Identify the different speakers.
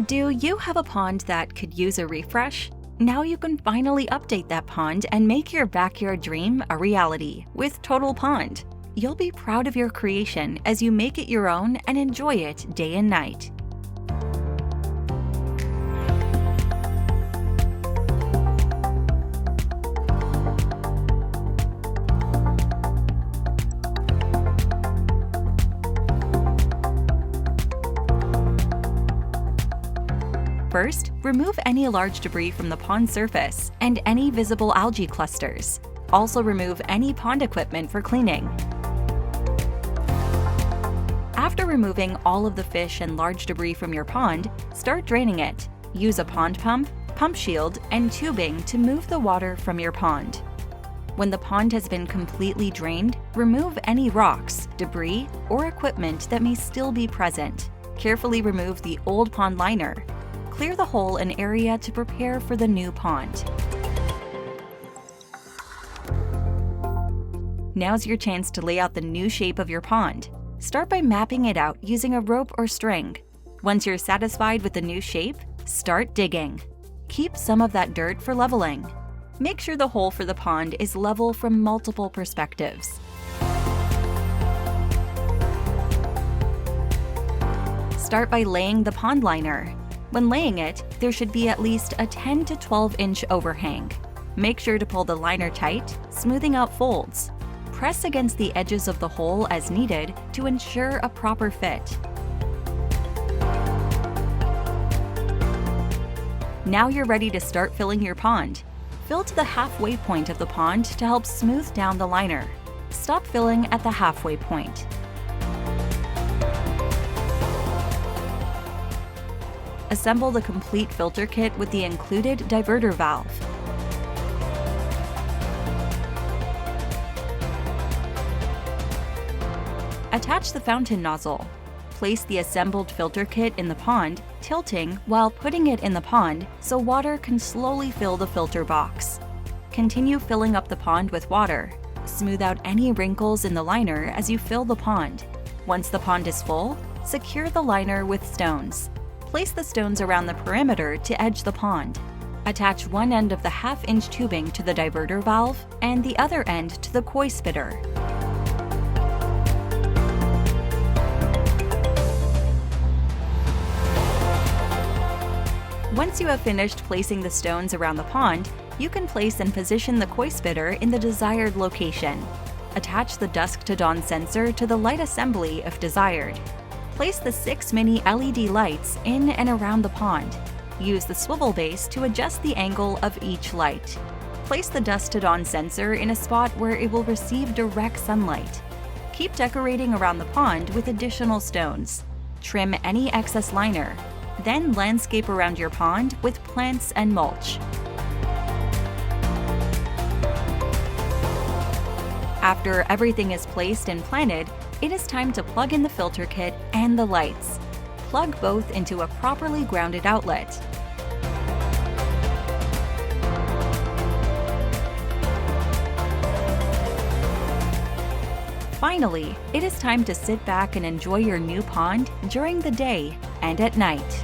Speaker 1: Do you have a pond that could use a refresh? Now you can finally update that pond and make your backyard dream a reality with Total Pond. You'll be proud of your creation as you make it your own and enjoy it day and night. First, remove any large debris from the pond surface and any visible algae clusters. Also remove any pond equipment for cleaning. After removing all of the fish and large debris from your pond, start draining it. Use a pond pump, pump shield, and tubing to move the water from your pond. When the pond has been completely drained, remove any rocks, debris, or equipment that may still be present. Carefully remove the old pond liner. Clear the hole and area to prepare for the new pond. Now's your chance to lay out the new shape of your pond. Start by mapping it out using a rope or string. Once you're satisfied with the new shape, start digging. Keep some of that dirt for leveling. Make sure the hole for the pond is level from multiple perspectives. Start by laying the pond liner. When laying it, there should be at least a 10 to 12-inch overhang. Make sure to pull the liner tight, smoothing out folds. Press against the edges of the hole as needed to ensure a proper fit. Now you're ready to start filling your pond. Fill to the halfway point of the pond to help smooth down the liner. Stop filling at the halfway point. Assemble the complete filter kit with the included diverter valve. Attach the fountain nozzle. Place the assembled filter kit in the pond, tilting while putting it in the pond so water can slowly fill the filter box. Continue filling up the pond with water. Smooth out any wrinkles in the liner as you fill the pond. Once the pond is full, secure the liner with stones. Place the stones around the perimeter to edge the pond. Attach one end of the half-inch tubing to the diverter valve and the other end to the koi spitter. Once you have finished placing the stones around the pond, you can place and position the koi spitter in the desired location. Attach the dusk to dawn sensor to the light assembly if desired. Place the 6 mini LED lights in and around the pond. Use the swivel base to adjust the angle of each light. Place the dusk to dawn sensor in a spot where it will receive direct sunlight. Keep decorating around the pond with additional stones. Trim any excess liner. Then landscape around your pond with plants and mulch. After everything is placed and planted, it is time to plug in the filter kit and the lights. Plug both into a properly grounded outlet. Finally, it is time to sit back and enjoy your new pond during the day and at night.